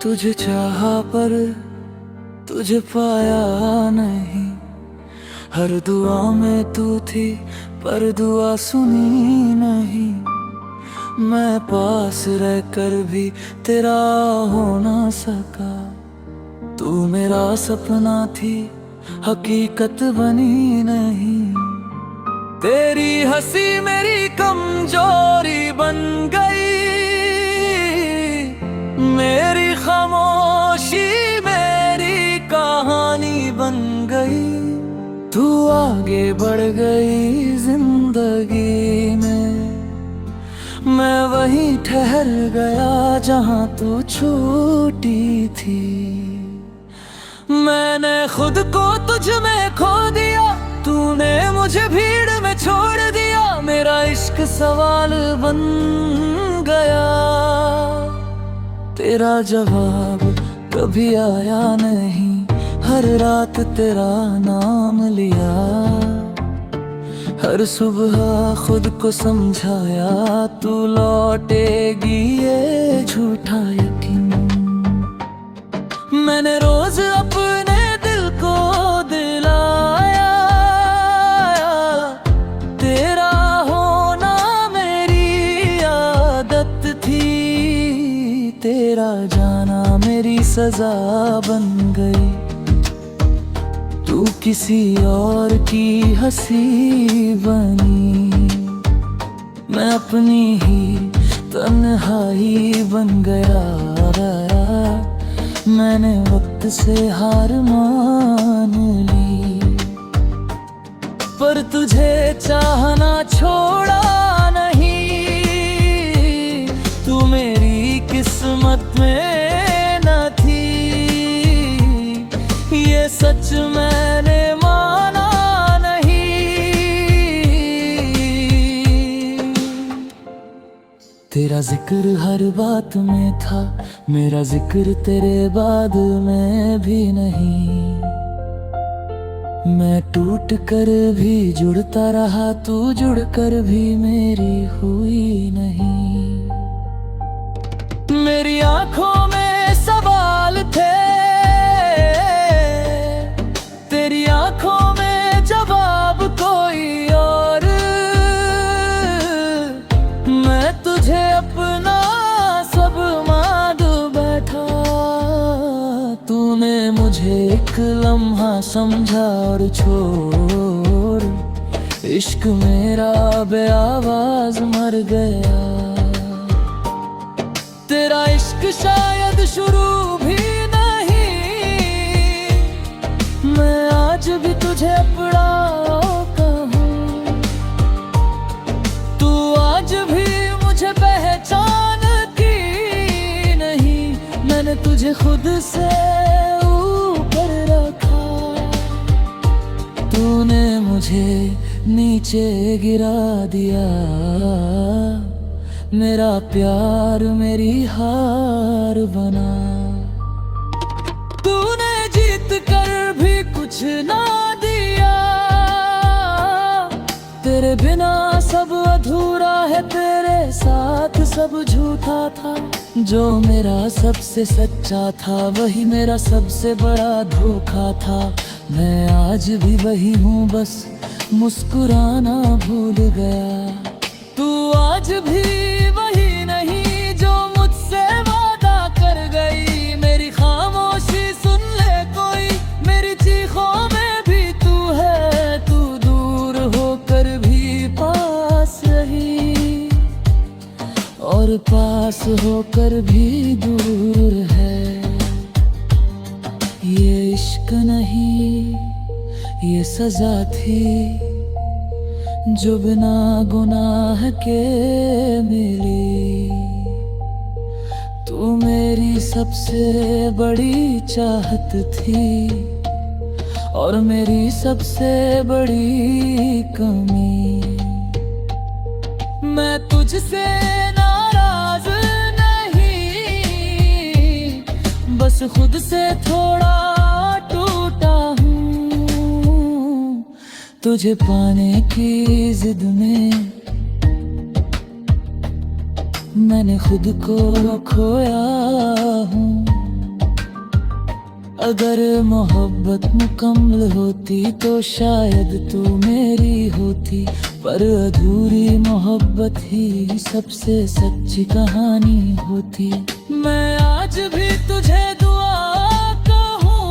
तुझे चाहा पर तुझे पाया नहीं। हर दुआ में तू थी पर दुआ सुनी नहीं। मैं पास रहकर भी तेरा हो ना सका। तू मेरा सपना थी हकीकत बनी नहीं। तेरी हंसी मेरी कमजोरी बन गई। मेरी खामोशी मेरी कहानी बन गई। तू आगे बढ़ गई जिंदगी में, मैं वहीं ठहर गया जहां तू छूटी थी। मैंने खुद को तुझ में खो दिया, तूने मुझे भीड़ में छोड़ दिया। मेरा इश्क सवाल बन गया, तेरा जवाब कभी आया नहीं। हर रात तेरा नाम लिया, हर सुबह खुद को समझाया। तू लौटेगी ये झूठा यकीन। मैंने रोज अपने दिल को दिलाया, तेरा होना मेरी आदत थी। तेरा जाना मेरी सजा बन गई। तू किसी और की हंसी बनी, मैं अपनी ही तन्हाई बन गया। मैंने वक्त से हार मान ली, पर तुझे चाहना छोड़ा नहीं। तू मेरी किस्मत में न थी, ये सच मैंने माना नहीं। तेरा जिक्र हर बात में था, मेरा जिक्र तेरे बाद में भी नहीं। मैं टूट कर भी जुड़ता रहा, तू जुड़ कर भी मेरी हुई नहीं। मेरी आंखों में सवाल थे, तेरी आंखों में जवाब कोई और। मैं तुझे अपना सब मान बैठा, तूने मुझे एक लम्हा समझा और छोड़। इश्क मेरा बेआवाज मर गया। तेरा इश्क शायद शुरू भी नहीं, मैं आज भी तुझे अपना कहूँ। तू आज भी मुझे पहचानती नहीं, मैंने तुझे खुद से ऊपर रखा। तूने मुझे नीचे गिरा दिया। मेरा प्यार मेरी हार बना। तूने जीत कर भी कुछ ना दिया, तेरे बिना सब अधूरा है। तेरे साथ सब झूठा था, जो मेरा सबसे सच्चा था वही मेरा सबसे बड़ा धोखा था। मैं आज भी वही हूँ, बस मुस्कुराना भूल गया। तू आज भी वही नहीं जो मुझसे वादा कर गई। मेरी खामोशी सुन ले कोई, मेरी चीखों में भी तू है। तू दूर होकर भी पास रही, और पास होकर भी दूर है। ये इश्क नहीं, ये सजा थी जो बिना गुनाह के मिली। तू मेरी सबसे बड़ी चाहत थी, और मेरी सबसे बड़ी कमी। मैं तुझसे नाराज नहीं, बस खुद से थोड़ा टूटा हूँ। तुझे पाने की जिद में मैंने खुद को खोया हूँ। अगर मोहब्बत मुकम्मल होती तो शायद तू मेरी होती, पर अधूरी मोहब्बत ही सबसे सच्ची कहानी होती। मैं आज भी तुझे दुआ कहूँ,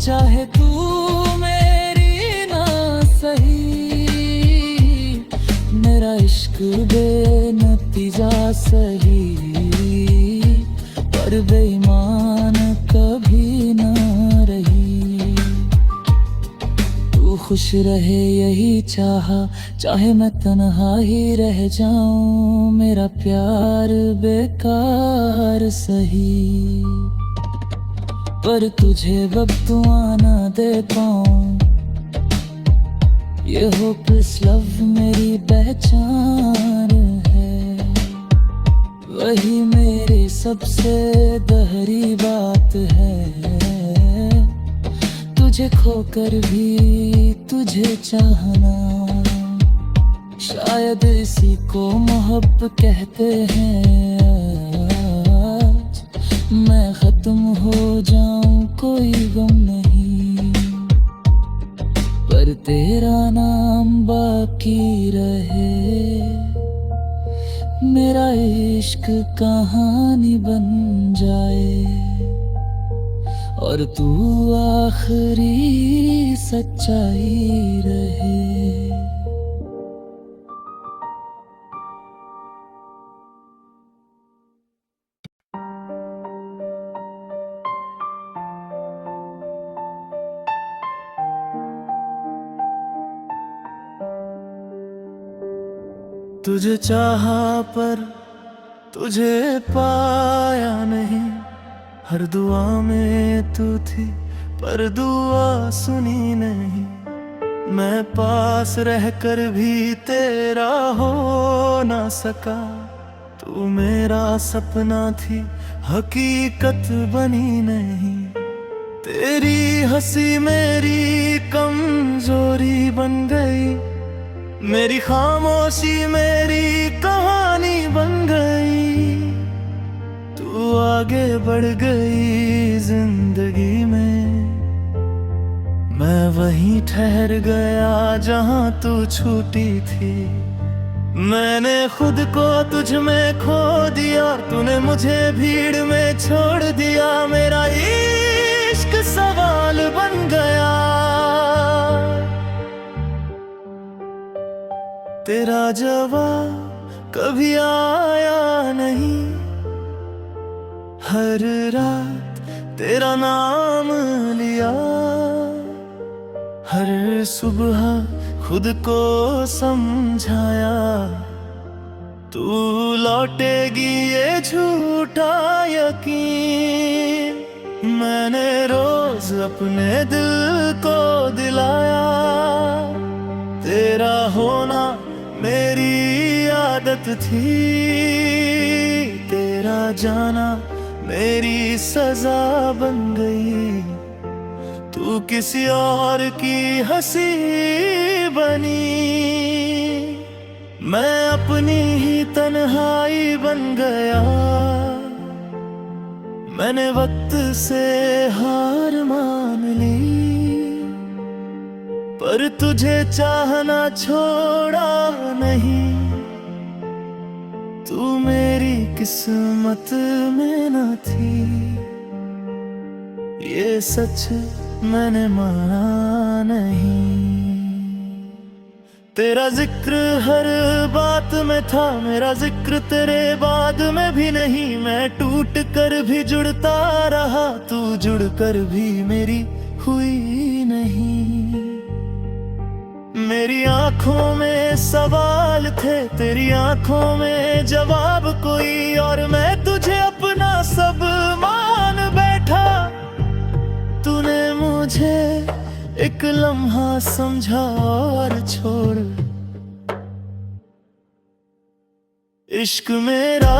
चाहे तू मेरी ना सही, मेरा इश्क बेनतीजा सही, पर बेईमान कभी ना रही। तू खुश रहे यही चाहा, चाहे मैं तन्हा ही रह जाऊं, मेरा प्यार बेकार सही, पर तुझे बख्तुआ ना दे पाऊं। ये होपलेस लव मेरी पहचान है, वही मेरी सबसे गहरी बात है। तुझे खोकर भी तुझे चाहना, शायद इसी को मोहब्बत कहते हैं। आज मैं खत्म हो जाऊं कोई गम नहीं, पर तेरा नाम बाकी रहे, मेरा इश्क कहानी बन जाए, और तू आखिरी सच्चाई रहे। तुझे चाहा पर तुझे पाया नहीं, हर दुआ में तू थी पर दुआ सुनी नहीं। मैं पास रहकर भी तेरा हो ना सका, तू मेरा सपना थी हकीकत बनी नहीं। तेरी हंसी मेरी कमजोरी बन गई, मेरी खामोशी मेरी कहानी बन गई। तू आगे बढ़ गई जिंदगी में, मैं वहीं ठहर गया जहां तू छूटी थी। मैंने खुद को तुझ में खो दिया, तूने मुझे भीड़ में छोड़ दिया। मेरा इश्क सवाल बन गया, तेरा जवाब कभी आया नहीं। हर रात तेरा नाम लिया, हर सुबह खुद को समझाया। तू लौटेगी ये झूठा यकीन, मैंने रोज अपने दिल को दिलाया। तेरा होना मेरी आदत थी, तेरा जाना मेरी सजा बन गई। तू किसी और की हंसी बनी, मैं अपनी ही तन्हाई बन गया। मैंने वक्त से हार मान ली, पर तुझे चाहना छोड़ा नहीं। तू मेरी किस्मत में न थी, ये सच मैंने माना नहीं। तेरा जिक्र हर बात में था, मेरा जिक्र तेरे बाद में भी नहीं। मैं टूट कर भी जुड़ता रहा, तू जुड़ कर भी मेरी हुई नहीं। मेरी आंखों में सवाल थे, तेरी आंखों में जवाब कोई और। मैं तुझे अपना सब मान बैठा, तूने मुझे एक लम्हा समझा और छोड़। इश्क मेरा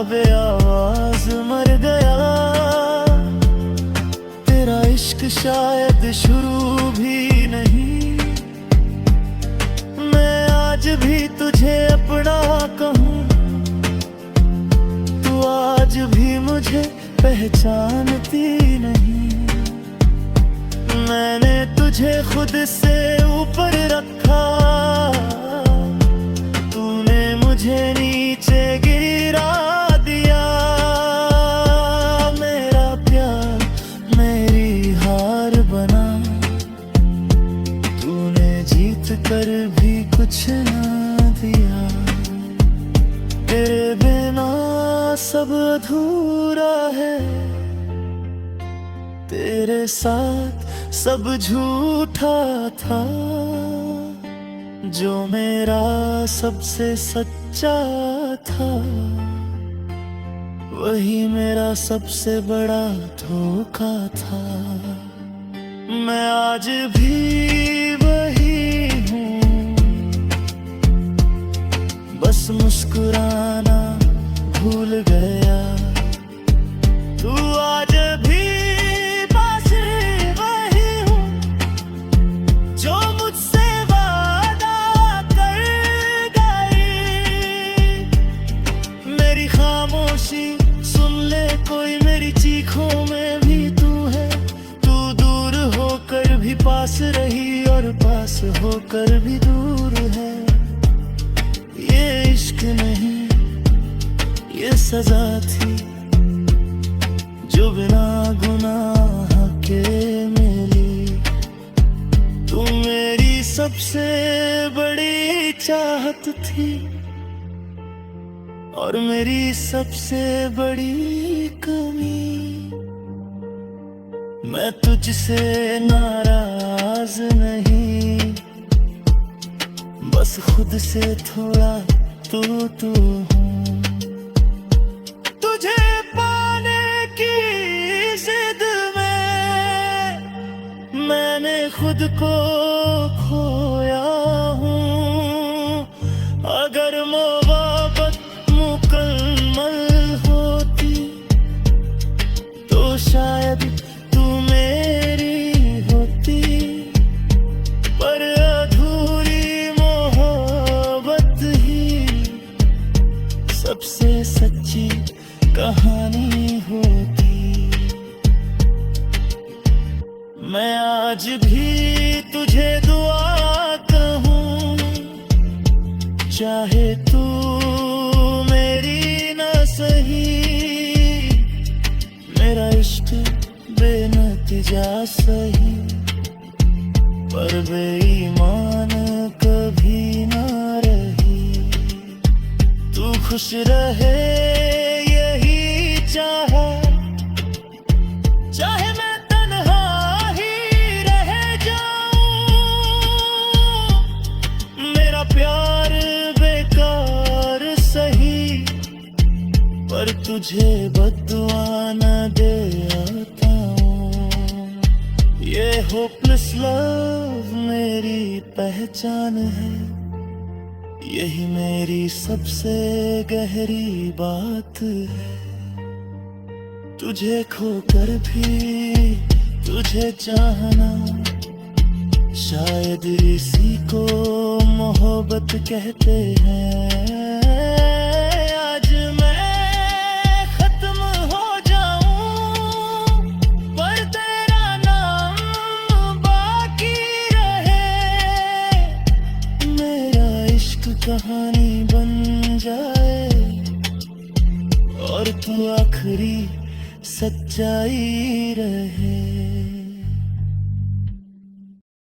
बेआवाज मर गया, तेरा इश्क शायद शुरू भी नहीं। आज भी तुझे अपना कहूँ, तू आज भी मुझे पहचानती नहीं। मैंने तुझे खुद से ऊपर रखा, तूने मुझे नीचे गिरा दिया। मेरा प्यार मेरी हार बना, तूने जीत कर भी कुछ ना दिया। तेरे बिना सब अधूरा है, तेरे साथ सब झूठा था। जो मेरा सबसे सच्चा था, वही मेरा सबसे बड़ा धोखा था। मैं आज भी वही हूँ, बस मुस्कुराना भूल गया। तू आज भी पास वही हूँ, जो मुझसे वादा कर गई। मेरी खामोशी सुन ले कोई, मेरी चीखों में भी तू है। तू दूर होकर भी पास रही, और पास होकर भी दूर है। ये इश्क नहीं, ये सजा थी, जो बिना गुनाह के मिली। तू मेरी सबसे बड़ी चाहत थी, और मेरी सबसे बड़ी कमी। मैं तुझसे नाराज नहीं, बस खुद से थोड़ा तू हूँ। तुझे पाने की जिद में मैंने खुद को खोया हूँ। अगर मोहब्बत मुकम्मल होती, तो शायद तू मेरी होती। पर अधूरी मोहब्बत ही सबसे सच्ची कहानी होती। मैं आज भी तुझे दुआ कहूँ, चाहे तू मेरी न सही। मेरा इश्क बेनतीजा सही, पर बेईमान कभी ना रही। तू खुश रहे यही चाहा, चाहे मैं तन्हा ही रह जाऊं। मेरा प्यार बेकार सही, पर तुझे बद्दुआ न दे आता हूँ। ये होपलेस लव मेरी पहचान है, यही मेरी सबसे गहरी बात है। तुझे खोकर भी तुझे चाहना, शायद इसी को मोहब्बत कहते हैं। आज मैं खत्म हो जाऊं, पर तेरा नाम बाकी रहे। मेरा इश्क कहानी बन जाए, और तू आखिरी सच्चाई रहे।